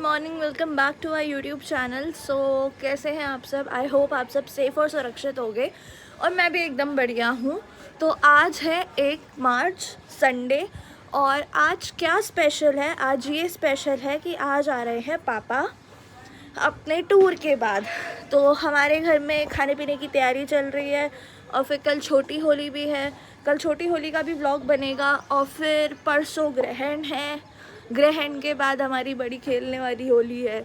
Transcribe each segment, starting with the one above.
Morning, welcome back to our YouTube channel. So कैसे हैं आप सब? आई होप आप सब सेफ़ और सुरक्षित होंगे और मैं भी एकदम बढ़िया हूँ। तो आज है 1 मार्च संडे और आज क्या स्पेशल है? आज ये स्पेशल है कि आज आ रहे हैं पापा अपने टूर के बाद। तो हमारे घर में खाने पीने की तैयारी चल रही है और फिर कल छोटी होली भी है। कल छोटी होली का भी व्लॉग बनेगा और फिर परसों ग्रहण है। ग्रहण के बाद हमारी बड़ी खेलने वाली होली है।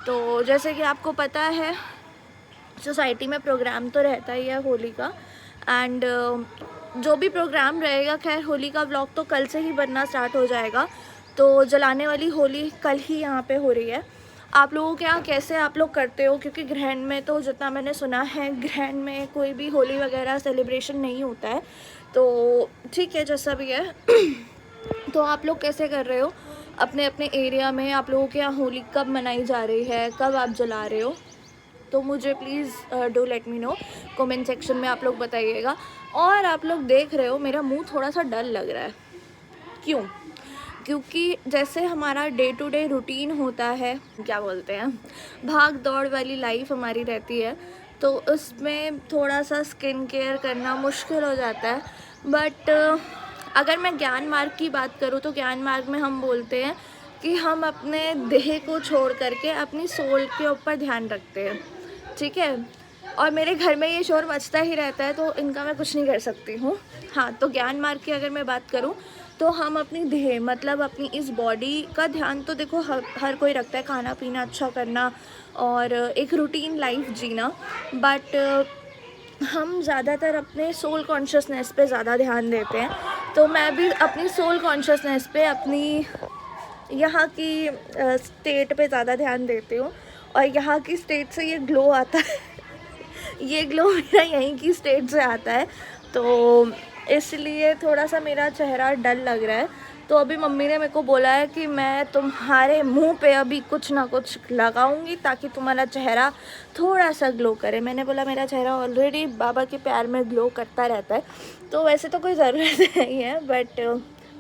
तो जैसे कि आपको पता है सोसाइटी में प्रोग्राम तो रहता ही है होली का, एंड जो भी प्रोग्राम रहेगा, खैर होली का व्लॉग तो कल से ही बनना स्टार्ट हो जाएगा। तो जलाने वाली होली कल ही यहाँ पे हो रही है। आप लोगों के यहाँ कैसे आप लोग करते हो? क्योंकि ग्रहण में तो जितना मैंने सुना है ग्रहण में कोई भी होली वगैरह सेलिब्रेशन नहीं होता है। तो ठीक है, जैसा भी है। तो आप लोग कैसे कर रहे हो अपने अपने एरिया में? आप लोगों के यहाँ होली कब मनाई जा रही है, कब आप जला रहे हो? तो मुझे please do let me know, comment section में आप लोग बताइएगा। और आप लोग देख रहे हो मेरा मुंह थोड़ा सा डल लग रहा है, क्यों? क्योंकि जैसे हमारा डे टू डे रूटीन होता है, क्या बोलते हैं, भाग दौड़ वाली लाइफ हमारी रहती है, तो उसमें थोड़ा सा स्किन केयर करना मुश्किल हो जाता है। बट अगर मैं ज्ञान मार्ग की बात करूँ तो ज्ञान मार्ग में हम बोलते हैं कि हम अपने देह को छोड़ करके अपनी सोल के ऊपर ध्यान रखते हैं, ठीक है। और मेरे घर में ये शोर मचता ही रहता है, तो इनका मैं कुछ नहीं कर सकती हूँ। हाँ, तो ज्ञान मार्ग की अगर मैं बात करूँ तो हम अपनी देह मतलब अपनी इस बॉडी का ध्यान तो देखो हर कोई रखता है, खाना पीना अच्छा करना और एक रूटीन लाइफ जीना। बट हम ज़्यादातर अपने सोल कॉन्शियसनेस पे ज़्यादा ध्यान देते हैं। तो मैं भी अपनी सोल कॉन्शियसनेस पे, अपनी यहाँ की स्टेट पे ज़्यादा ध्यान देती हूँ। और यहाँ की स्टेट से ये ग्लो आता है ये ग्लो मेरा यहीं की स्टेट से आता है, तो इसलिए थोड़ा सा मेरा चेहरा डल लग रहा है। तो अभी मम्मी ने मेरे को बोला है कि मैं तुम्हारे मुंह पे अभी कुछ ना कुछ लगाऊंगी ताकि तुम्हारा चेहरा थोड़ा सा ग्लो करे। मैंने बोला मेरा चेहरा ऑलरेडी बाबा के प्यार में ग्लो करता रहता है, तो वैसे तो कोई ज़रूरत नहीं है, बट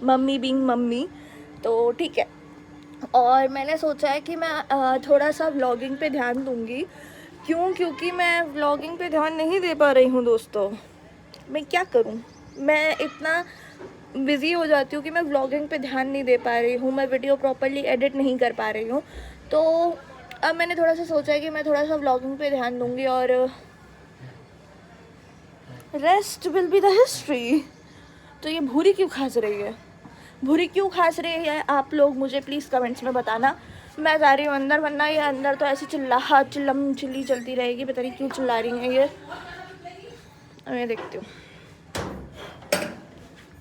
मम्मी बीइंग मम्मी, तो ठीक है। और मैंने सोचा है कि मैं थोड़ा सा व्लॉगिंग पे ध्यान दूंगी। क्यों? क्योंकि मैं व्लॉगिंग पे ध्यान नहीं दे पा रही हूँ दोस्तों। मैं क्या करूँ, मैं इतना बिज़ी हो जाती हूँ कि मैं व्लॉगिंग पे ध्यान नहीं दे पा रही हूँ, मैं वीडियो प्रॉपर्ली एडिट नहीं कर पा रही हूँ। तो अब मैंने थोड़ा सा सोचा है कि मैं थोड़ा सा व्लॉगिंग पे ध्यान दूँगी और rest will be the history. तो ये भूरी क्यों खास रही है? भूरी क्यों खास रही है आप लोग मुझे प्लीज़ कमेंट्स में बताना। मैं जा रही हूँ अंदर, वरना ये अंदर तो ऐसी चिल्ली चलती रहेगी। पता नहीं क्यों चिल्ला रही हैं ये। मैं देखती हूँ।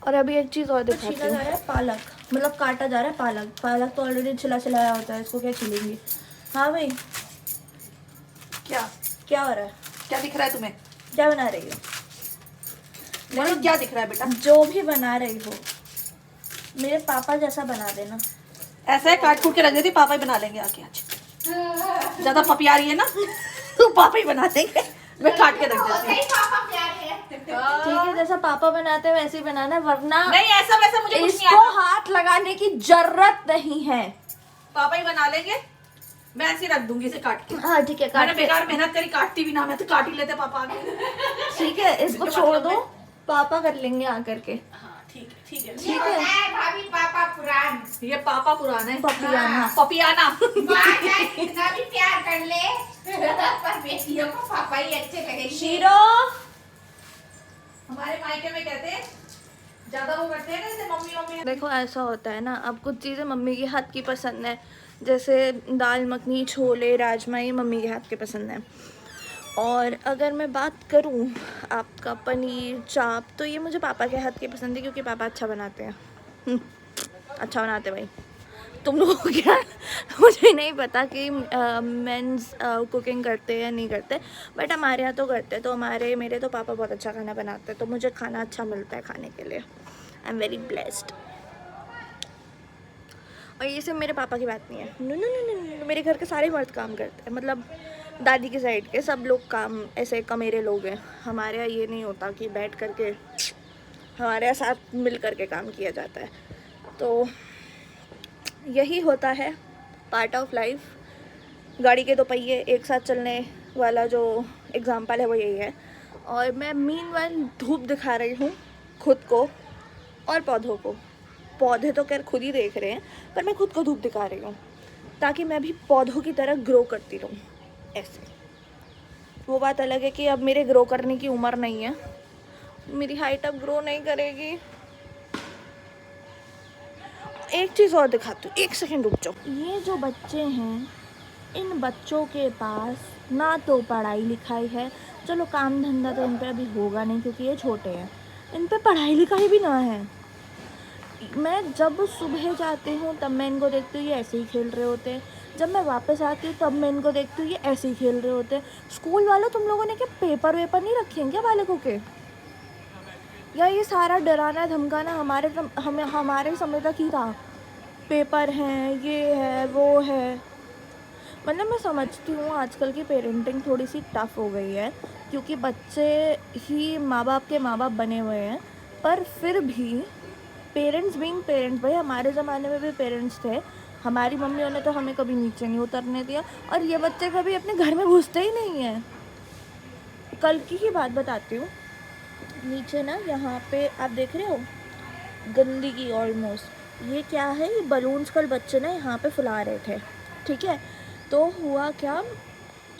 और अभी एक चीज़ और दिखाती हूँ। छीला जा रहा है पालक, मतलब काटा जा रहा है पालक। पालक तो ऑलरेडी छिलाया होता है, इसको क्या छिलेंगे? हाँ भाई, क्या हो रहा है? क्या दिख रहा है तुम्हें? क्या बना रही हो? बोलो क्या दिख रहा है बेटा? जो भी बना रही हो मेरे पापा जैसा बना देना। ऐसा है, काट कूट के रख देती, पापा ही बना लेंगे आके। आज ज्यादा पपिया रही है ना तो पापा ही बना देंगे, मैं काट के रख देती हूँ। ठीक है, जैसा पापा बनाते हैं वैसे ही बनाना, वरना नहीं ऐसा वैसा मुझे कुछ नहीं इसको आता। हाथ लगाने की जरूरत नहीं है, पापा ही बना लेंगे, मैं ऐसे रख दूंगी इसे काट के। हाँ ठीक है, मैंने बेकार मेहनत करी, काटती भी ना, मैं तो काट ही लेते पापा आके। ठीक है, इसको छोड़ दो, पापा कर लेंगे आकर के। हाँ ठीक है ठीक है ठीक है भाभी, पापा पुरान, ये पापा पुराना है। पपियाना। पपियाना माँ चाहे कितना भी प्यार कर ले पर बेटियों को पापा ही अच्छे लगेंगे। शीरो, हमारे मायके में कहते हैं ज्यादा वो करते हैं ना, जैसे मम्मी मम्मी। देखो ऐसा होता है ना, अब कुछ चीज़ें मम्मी के हाथ की पसंद है, जैसे दाल मखनी, छोले, राजमा, ये मम्मी के हाथ के पसंद है। और अगर मैं बात करूं आपका पनीर, चाप, तो ये मुझे पापा के हाथ के पसंद है, क्योंकि पापा अच्छा बनाते हैं। अच्छा बनाते भाई। तुम लोगों को क्या मुझे नहीं पता कि मेंस कुकिंग करते हैं या नहीं करते, बट हमारे यहाँ तो करते हैं। तो मेरे तो पापा बहुत अच्छा खाना बनाते हैं, तो मुझे खाना अच्छा मिलता है खाने के लिए। I am very blessed. और ये सिर्फ मेरे पापा की बात नहीं है, नो नो नो नो, मेरे घर के सारे मर्द काम करते हैं, मतलब दादी की साइड के सब लोग काम ऐसे कमेरे लोग हैं। हमारे यहाँ ये नहीं होता कि बैठ करके, हमारे यहाँ साथ मिल करके काम किया जाता है। तो यही होता है पार्ट ऑफ लाइफ। गाड़ी के 2 पहिए एक साथ चलने वाला जो एग्जाम्पल है वो यही है। और मैं मीनवाइल धूप दिखा रही हूँ खुद को और पौधों को। पौधे तो खैर खुद ही देख रहे हैं, पर मैं खुद को धूप दिखा रही हूँ ताकि मैं भी पौधों की तरह ग्रो करती रहूँ। ऐसे वो बात अलग है कि अब मेरे ग्रो करने की उम्र नहीं है, मेरी हाइट अब ग्रो नहीं करेगी। एक चीज़ और दिखाती हूँ, 1 सेकंड रुक जाओ। ये जो बच्चे हैं, इन बच्चों के पास ना तो पढ़ाई लिखाई है, चलो काम धंधा तो इन पे अभी होगा नहीं क्योंकि ये छोटे हैं, इन पे पढ़ाई लिखाई भी ना है। मैं जब सुबह जाती हूँ तब मैं इनको देखती हूँ ये ऐसे ही खेल रहे होते हैं, जब मैं वापस आती हूँ तब मैं इनको देखती हूँ ये ऐसे ही खेल रहे होते हैं। स्कूल वालों तुम लोगों ने क्या पेपर वेपर नहीं रखे हैं क्या बालकों के? या ये सारा डराना धमकाना हमारे समय तक ही था? पेपर हैं, ये है, वो है। मतलब मैं समझती हूँ आजकल की पेरेंटिंग थोड़ी सी टफ़ हो गई है क्योंकि बच्चे ही माँ बाप के माँ बाप बने हुए हैं, पर फिर भी पेरेंट्स बीइंग पेरेंट्स, भाई हमारे ज़माने में भी पेरेंट्स थे, हमारी मम्मियों ने तो हमें कभी नीचे नहीं उतरने दिया, और ये बच्चे कभी अपने घर में घुसते ही नहीं हैं। कल की ही बात बताती हूँ। नीचे ना यहाँ पे आप देख रहे हो गंदगी ऑलमोस्ट, ये क्या है, ये बलून्स कल बच्चे ना यहाँ पे फुला रहे थे, ठीक है। तो हुआ क्या,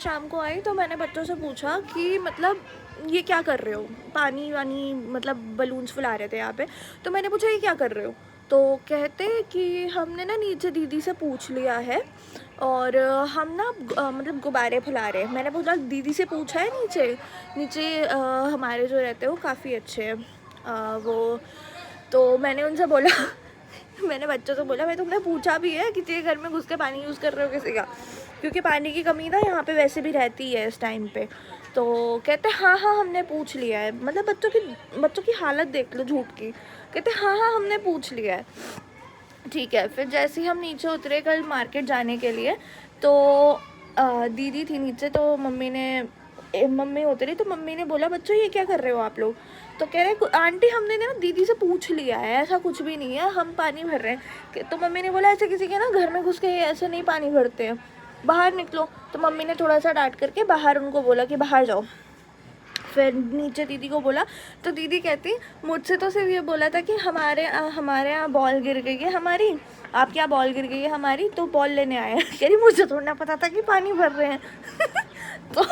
शाम को आई तो मैंने बच्चों से पूछा कि मतलब ये क्या कर रहे हो, पानी वानी मतलब बलून्स फुला रहे थे यहाँ पे, तो मैंने पूछा ये क्या कर रहे हो, तो कहते कि हमने ना नीचे दीदी से पूछ लिया है और हम ना मतलब गुब्बारे फुला रहे हैं। मैंने पूछा दीदी से पूछा है नीचे हमारे जो रहते हैं वो काफ़ी अच्छे हैं वो, तो मैंने उनसे बोला मैंने बच्चों से बोला भाई तुमने पूछा भी है किसी के घर में घुस के पानी यूज़ कर रहे हो किसी का, क्योंकि पानी की कमी ना यहाँ पे वैसे भी रहती है इस टाइम पे। तो कहते हाँ हमने पूछ लिया है। मतलब बच्चों की हालत देख लो झूठ की। कहते हाँ हमने पूछ लिया है। ठीक है, फिर जैसे ही हम नीचे उतरे कल मार्केट जाने के लिए, तो दीदी थी नीचे, तो मम्मी उतरी तो मम्मी ने बोला बच्चों ये क्या कर रहे हो आप लोग, तो कह रहे आंटी हमने ना दीदी से पूछ लिया है, ऐसा कुछ भी नहीं है, हम पानी भर रहे हैं। तो मम्मी ने बोला ऐसे किसी के ना घर में घुस के ऐसे नहीं पानी भरते हैं, बाहर निकलो। तो मम्मी ने थोड़ा सा डांट करके बाहर उनको बोला कि बाहर जाओ। फिर नीचे दीदी को बोला तो दीदी कहती मुझसे तो सिर्फ ये बोला था कि हमारे यहाँ बॉल गिर गई है हमारी, आपके यहाँ बॉल गिर गई है हमारी, तो बॉल लेने आए हैं। कह रही मुझे थोड़ा ना पता था कि पानी भर रहे हैं तो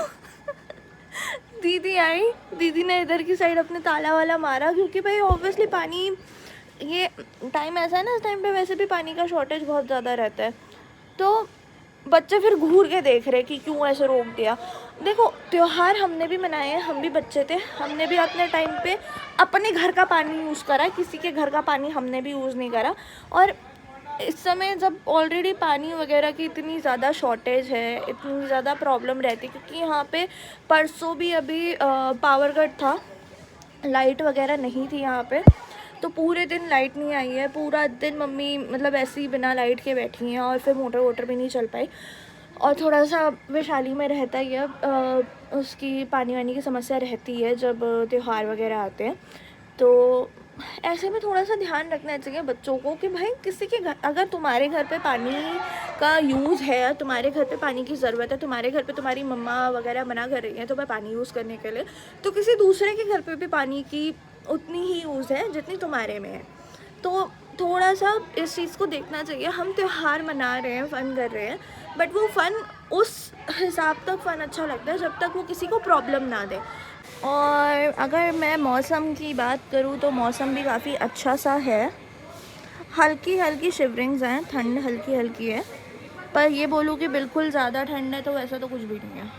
दीदी आई, दीदी ने इधर की साइड अपने ताला वाला मारा, क्योंकि भाई ऑब्वियसली पानी, ये टाइम ऐसा है ना, इस टाइम पे वैसे भी पानी का शॉर्टेज बहुत ज़्यादा रहता है। तो बच्चे फिर घूर के देख रहे कि क्यों ऐसे रोक दिया। देखो त्योहार हमने भी मनाए, हम भी बच्चे थे, हमने भी अपने टाइम पे अपने घर का पानी यूज़ करा, किसी के घर का पानी हमने भी यूज़ नहीं करा। और इस समय जब ऑलरेडी पानी वगैरह की इतनी ज़्यादा शॉर्टेज है, इतनी ज़्यादा प्रॉब्लम रहती, क्योंकि यहाँ पे परसों भी अभी पावर कट था, लाइट वगैरह नहीं थी यहाँ पे, तो पूरे दिन लाइट नहीं आई है। पूरा दिन मम्मी मतलब ऐसे ही बिना लाइट के बैठी हैं, और फिर मोटर भी नहीं चल पाई। और थोड़ा सा वैशाली में रहता ही है, उसकी पानी वानी की समस्या रहती है जब त्यौहार वगैरह आते हैं। तो ऐसे में थोड़ा सा ध्यान रखना चाहिए बच्चों को कि भाई किसी के घर, अगर तुम्हारे घर पे पानी का यूज़ है, तुम्हारे घर पे पानी की ज़रूरत है, तुम्हारे घर पे तुम्हारी मम्मा वगैरह मना कर रही हैं तो मैं पानी यूज़ करने के लिए, तो किसी दूसरे के घर पे भी पानी की उतनी ही यूज़ है जितनी तुम्हारे में है। तो थोड़ा सा इस चीज़ को देखना चाहिए। हम त्यौहार मना रहे हैं, फ़न कर रहे हैं, बट वो फ़न उस हिसाब तक फ़न अच्छा लगता है जब तक वो किसी को प्रॉब्लम ना दे। और अगर मैं मौसम की बात करूँ तो मौसम भी काफ़ी अच्छा सा है, हल्की हल्की शिवरिंग्स हैं, ठंड हल्की हल्की है, पर ये बोलूँ कि बिल्कुल ज़्यादा ठंड है तो वैसा तो कुछ भी नहीं है।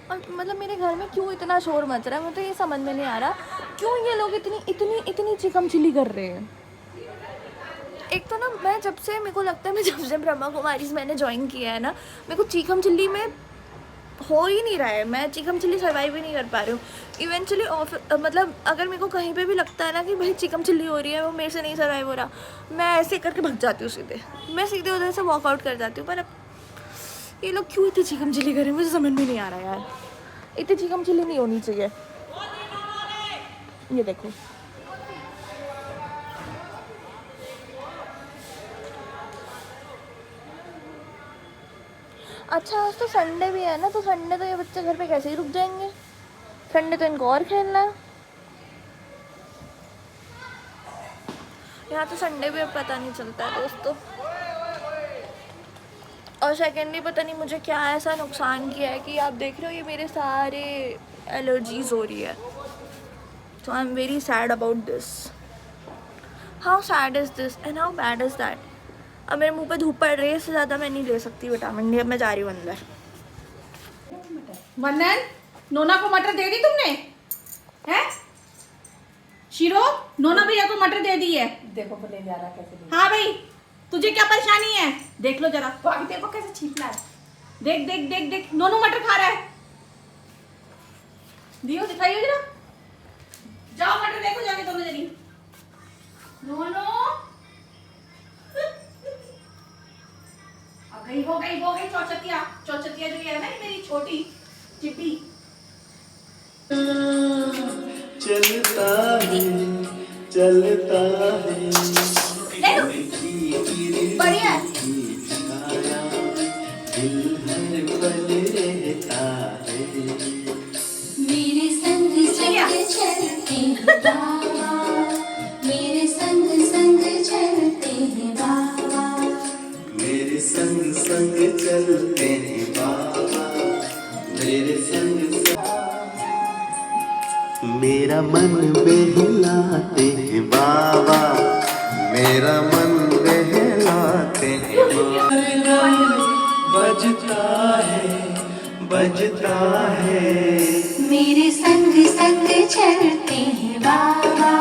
और मतलब मेरे घर में क्यों इतना शोर मच रहा है, मुझे तो ये समझ में नहीं आ रहा क्यों ये लोग इतनी चिकम चिल्ली कर रहे हैं। एक तो ना मैं जब से, मेरे को लगता है मैं जब से ब्रह्मा कुमारीज़ मैंने ज्वाइन किया है ना, मेरे को चिकम चिल्ली में हो ही नहीं रहा है, मैं चिकम चिल्ली सर्वाइव ही नहीं कर पा रही हूँ। इवेंचुअली मतलब अगर मेरे को कहीं पे भी लगता है ना कि भाई चिकम चिल्ली हो रही है, वो मेरे से नहीं सर्वाइव हो रहा, मैं ऐसे करके भग जाती हूँ सीधे, मैं सीधे उधर से वॉकआउट कर जाती हूँ। पर अब ये लोग क्यों इतनी चिकम चिल्ली कर रहे हैं मुझे समझ में नहीं आ रहा यार, इतनी चिकम चिल्ली नहीं होनी चाहिए। ये देखो अच्छा आज तो संडे भी है ना, तो संडे तो ये बच्चे घर पे कैसे ही रुक जाएंगे। संडे तो इनको और खेलना है। यहाँ तो संडे भी अब पता नहीं चलता है दोस्तों। और सेकेंडली पता नहीं मुझे क्या ऐसा नुकसान किया है कि आप देख रहे हो ये मेरे सारे एलर्जीज हो रही है। तो I am very sad about this. How sad is this and how bad is that. अब मेरे मुंह पे धूप पड़ रही है, इससे ज़्यादा मैं नहीं ले सकती विटामिन डी। अब मैं जा रही हूँ अंदर। वंदन, नोना को मटर दे दी तुमने? हैं? शीरो, नोना भैया को मटर दे दी है। देखो बोले जा रहा कैसे। हाँ भाई, तुझे क्या परेशानी है? देख लो जरा। तो अभी देखो कैसे छींकना है। देख देख देख देख, नोनू मटर खा रहा है। दियो, दिखाइयो जरा। जाओ मटर देखो जाके दोनों जनी। नोनो हो गई चौचतिया जो ये है ना, ये मेरी छोटी चिट्टी। चलता है चलता है ले लो, बढ़िया है। दिल हर पल रहता है। मेरे संग संग चलते हैं बाबा, मेरे संग संग चलते हैं बाबा, मेरे संग संग चलते हैं बाबा, मेरे संग मेरा मन बहलाते हैं बाबा, मेरा मन बहलाते हैं बाबा। बजता है मेरे संग संग चलते हैं बाबा,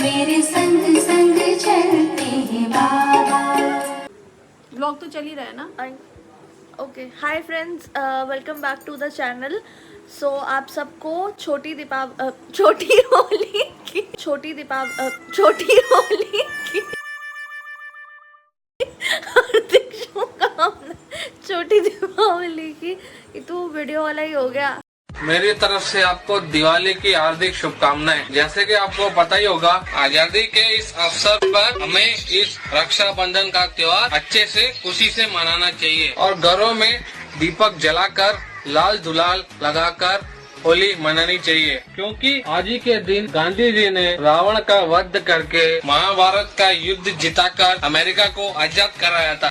मेरे संग संग चलते हैं बाबा। व्लॉग तो चल ही रहा है ना। Okay, hi friends, welcome back to the channel. So आप सबको छोटी होली की हार्दिक शुभकामनाएं। छोटी दीपावली की, ये तो वीडियो वाला ही हो गया। मेरी तरफ से आपको दिवाली की हार्दिक शुभकामनाएं। जैसे कि आपको पता ही होगा, आजादी के इस अवसर पर हमें इस रक्षाबंधन का त्योहार अच्छे से खुशी से मनाना चाहिए और घरों में दीपक जलाकर लाल गुलाल लगाकर होली मनानी चाहिए, क्योंकि आज ही के दिन गांधी जी ने रावण का वध करके महाभारत का युद्ध जिताकर अमेरिका को आजाद कराया था।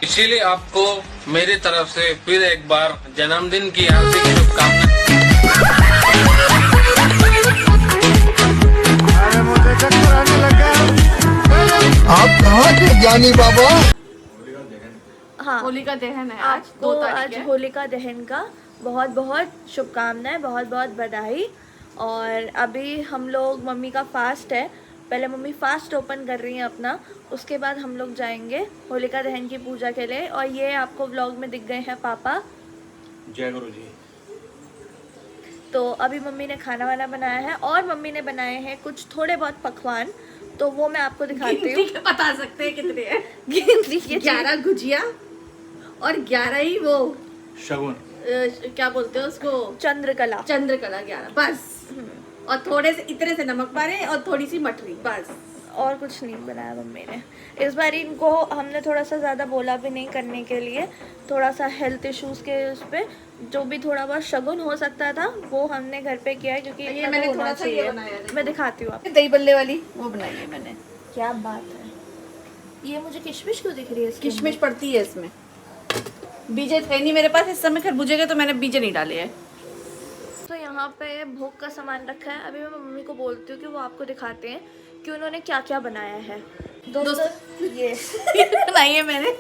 इसीलिए आपको मेरी तरफ से फिर एक बार जन्मदिन की हार्दिक शुभकामनाएं। आप कहाँ के ज्ञानी बाबा? हाँ, होलिका दहन है आज, आपको 2 तारीख आज है। होलिका दहन का बहुत बहुत शुभकामनाएं, बहुत बहुत बधाई। और अभी हम लोग, मम्मी का फास्ट है, पहले मम्मी फास्ट ओपन कर रही हैं अपना, उसके बाद हम लोग जाएंगे होलिका दहन की पूजा के लिए। और ये आपको व्लॉग में दिख गए हैं पापा। जय गुरु जी। तो अभी मम्मी ने खाना वाना बनाया है और मम्मी ने बनाए हैं कुछ थोड़े बहुत पकवान, तो वो मैं आपको दिखाती हूँ। बता सकते हैं कितने हैं? गिनती के 11 गुजिया और 11 ही वो शगुन क्या बोलते हैं उसको, चंद्रकला। चंद्रकला 11 बस। और थोड़े से इतने से नमक पारे और थोड़ी सी मठरी बस। और कुछ नहीं बनाया मम्मी ने इस बार। इनको हमने थोड़ा सा ज़्यादा बोला भी नहीं करने के लिए, थोड़ा सा हेल्थ इश्यूज़ के उस पर जो भी थोड़ा बहुत शगुन हो सकता था वो हमने घर पे किया है, क्योंकि ये इतना मैंने तो होना थोड़ा सा ये चाहिए। बनाया है। मैं दिखाती हूँ आपको। दही बल्ले वाली वो बनाई है मैंने। क्या बात है, ये मुझे किशमिश क्यों दिख रही है इसके किशमिश पड़ती है इसमें। बीजे थे नहीं मेरे पास इस समय, खरबूजे के तो मैंने बीजे नहीं डाले हैं। तो यहाँ पे भोग का सामान रखा है। अभी मैं मम्मी को बोलती हूँ कि वो आपको दिखाते हैं कि उन्होंने क्या क्या बनाया है। दोस्तों ये बनाई है मैंने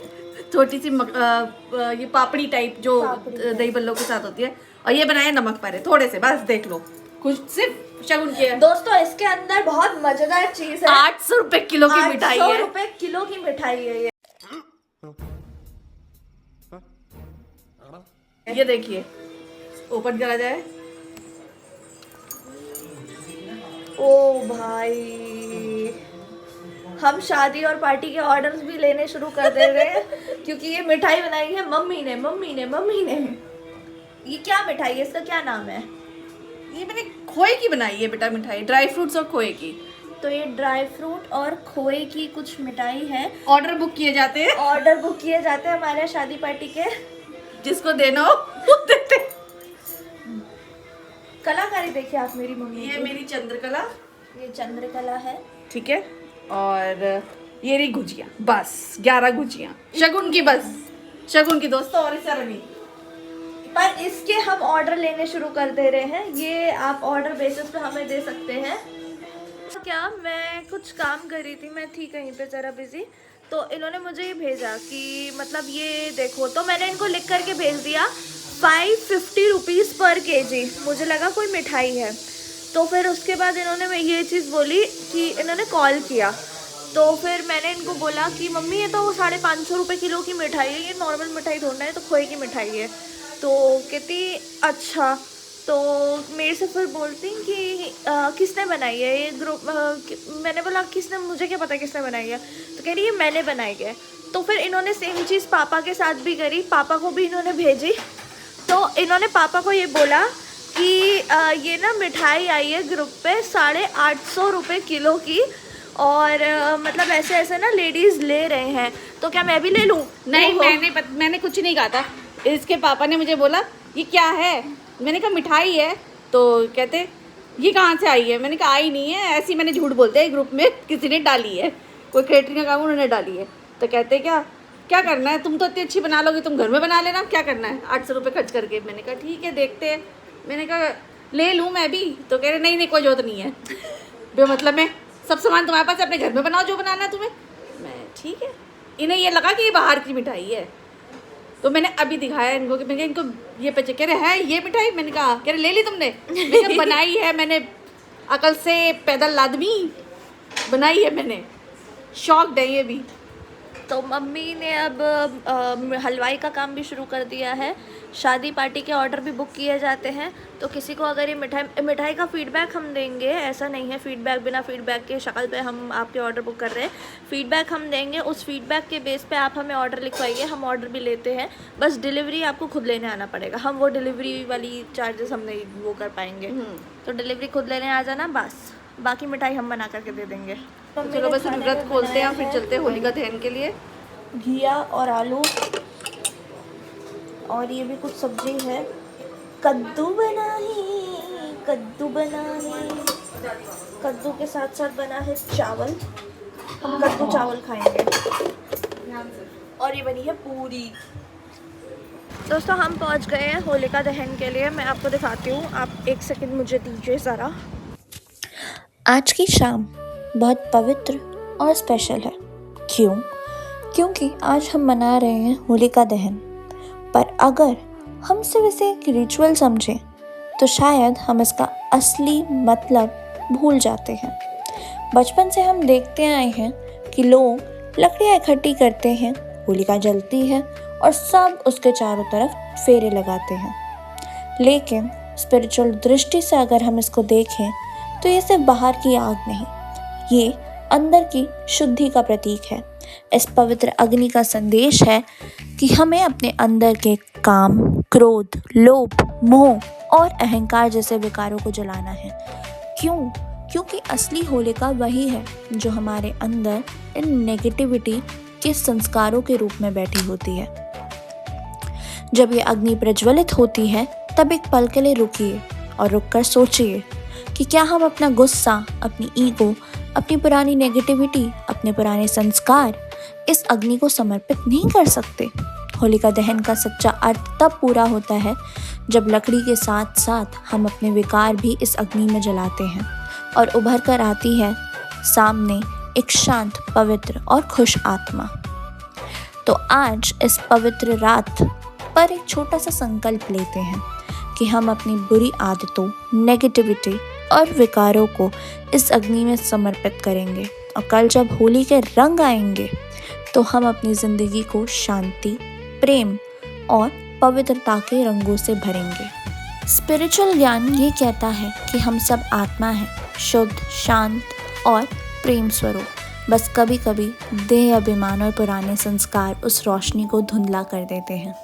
छोटी सी ये पापड़ी टाइप जो दही बल्लों के साथ होती है, और ये बनाया नमक पारे थोड़े से, बस देख लो, कुछ सिर्फ शगुन किया है। दोस्तों इसके अंदर बहुत मजेदार चीज है। 800 रुपए किलो की मिठाई 800 है। रुपए किलो की मिठाई है ये। ये देखिए, ओपन करा जाए। ओ भाई, हम शादी और पार्टी के ऑर्डर्स भी लेने शुरू कर दे रहे हैं क्योंकि ये मिठाई बनाई है मम्मी ने। ये क्या मिठाई है, इसका क्या नाम है? ये मैंने खोए की बनाई है बेटा मिठाई, ड्राई फ्रूट्स और खोए की। तो ये ड्राई फ्रूट और खोए की कुछ मिठाई है। ऑर्डर बुक किए जाते हैं, ऑर्डर बुक किए जाते हैं हमारे शादी पार्टी के। जिसको देना हो वो देते। कलाकारी देखिए आप मेरी मम्मी ये की। मेरी चंद्रकला, ये चंद्रकला है। ठीक है, और ये रही गुजिया, बस 11 गुजिया शगुन की, बस शगुन की दोस्तों। और इस रवि पर इसके हम ऑर्डर लेने शुरू कर दे रहे हैं, ये आप ऑर्डर बेसिस पे हमें दे सकते हैं। क्या मैं कुछ काम कर रही थी, मैं थी कहीं पे ज़रा बिजी, तो इन्होंने मुझे ये भेजा कि मतलब ये देखो, तो मैंने इनको लिख करके भेज दिया 550 रुपीज़ पर केजी। मुझे लगा कोई मिठाई है, तो फिर उसके बाद इन्होंने ये चीज़ बोली कि इन्होंने कॉल किया, तो फिर मैंने इनको बोला कि मम्मी ये तो 550 रुपये किलो की मिठाई है, ये नॉर्मल मिठाई थोड़ा है, तो खोए की मिठाई है। तो कहती अच्छा, तो मेरे से फिर बोलती कि किसने बनाई है ये ग्रुप। मैंने बोला किसने, मुझे क्या पता किसने बनाई है, तो कह रही है मैंने बनाई है। तो फिर इन्होंने सेम चीज़ पापा के साथ भी करी, पापा को भी इन्होंने भेजी। तो इन्होंने पापा को ये बोला कि ये ना मिठाई आई है ग्रुप पे 850 रुपये किलो की, और मतलब ऐसे ऐसे ना लेडीज़ ले रहे हैं, तो क्या मैं भी ले लूँ? नहीं, मैंने कुछ नहीं कहा था। इसके पापा ने मुझे बोला ये क्या है, मैंने कहा मिठाई है, तो कहते ये कहाँ से आई है, मैंने कहा आई नहीं है, ऐसी मैंने झूठ बोलते हैं, ग्रुप में किसी ने डाली है, कोई कैटरिंग का काम उन्होंने डाली है। तो कहते क्या करना है, तुम तो इतनी अच्छी बना लोगे, तुम घर में बना लेना, क्या करना है 800 रुपये खर्च करके। मैंने कहा ठीक है देखते हैं, मैंने कहा ले लूँ मैं भी, तो कह रहे नहीं कोई जरूरत नहीं है, बेमतलब में सब सामान तुम्हारे पास, अपने घर में बनाओ जो बनाना है तुम्हें। मैं ठीक है, इन्हें ये लगा कि ये बाहर की मिठाई है, तो मैंने अभी दिखाया इनको कि मैंने इनको ये पचे, कह रहे हैं ये मिठाई, मैंने कहा कह रहे ले ली तुमने, मैंने कहा बनाई है मैंने, अकल से पैदल लादमी बनाई है मैंने, शौक है ये भी। तो मम्मी ने अब हलवाई का काम भी शुरू कर दिया है, शादी पार्टी के ऑर्डर भी बुक किए जाते हैं। तो किसी को अगर ये मिठाई का फीडबैक हम देंगे, ऐसा नहीं है फीडबैक बिना फीडबैक के शक्ल पे हम आपके ऑर्डर बुक कर रहे हैं, फीडबैक हम देंगे, उस फीडबैक के बेस पे आप हमें ऑर्डर लिखवाइए, हम ऑर्डर भी लेते हैं, बस डिलीवरी आपको खुद लेने आना पड़ेगा, हम वो डिलीवरी वाली चार्जेस हम नहीं वो कर पाएंगे, तो डिलीवरी खुद लेने आ जाना, बस बाकी मिठाई हम बना करके दे देंगे। चलो बस व्रत खोलते हैं, फिर चलते हैं होलिका दहन के लिए। घिया और आलू, और ये भी कुछ सब्जी है, कद्दू बना है, कद्दू के साथ साथ बना है चावल, हम कद्दू चावल खाएंगे, और ये बनी है पूरी। दोस्तों हम पहुंच गए हैं होलिका दहन के लिए, मैं आपको दिखाती हूँ, आप एक सेकंड मुझे दीजिए ज़रा। आज की शाम बहुत पवित्र और स्पेशल है। क्यों? क्योंकि आज हम मना रहे हैं होलिका दहन, पर अगर हम सिर्फ इसे एक रिचुअल समझें तो शायद हम इसका असली मतलब भूल जाते हैं। बचपन से हम देखते आए हैं कि लोग लकड़ियाँ इकट्ठी करते हैं, होलिका जलती है और सब उसके चारों तरफ फेरे लगाते हैं। लेकिन स्पिरिचुअल दृष्टि से अगर हम इसको देखें तो ये सिर्फ बाहर की आग नहीं, ये अंदर की शुद्धि का प्रतीक है। इस पवित्र अग्नि का संदेश है कि हमें अपने अंदर के काम, क्रोध, लोभ, मोह और अहंकार जैसे विकारों को जलाना है। क्यों? क्योंकि असली होलिका वही है जो हमारे अंदर इन नेगेटिविटी के संस्कारों के रूप में बैठी होती है। जब ये अग्नि प्रज्वलित होती है तब एक पल के लिए रुकिए और रुककर सोचिए कि क्या हम अपना गुस्सा, अपनी ईगो, अपनी पुरानी नेगेटिविटी, अपने पुराने संस्कार इस अग्नि को समर्पित नहीं कर सकते। होलिका दहन का सच्चा अर्थ तब पूरा होता है जब लकड़ी के साथ साथ हम अपने विकार भी इस अग्नि में जलाते हैं और उभर कर आती है सामने एक शांत, पवित्र और खुश आत्मा। तो आज इस पवित्र रात पर एक छोटा सा संकल्प लेते हैं कि हम अपनी बुरी आदतों, नेगेटिविटी और विकारों को इस अग्नि में समर्पित करेंगे, और कल जब होली के रंग आएंगे तो हम अपनी ज़िंदगी को शांति, प्रेम और पवित्रता के रंगों से भरेंगे। स्पिरिचुअल ज्ञान ये कहता है कि हम सब आत्मा हैं, शुद्ध, शांत और प्रेम स्वरूप। बस कभी कभी देह, अभिमान और पुराने संस्कार उस रोशनी को धुंधला कर देते हैं।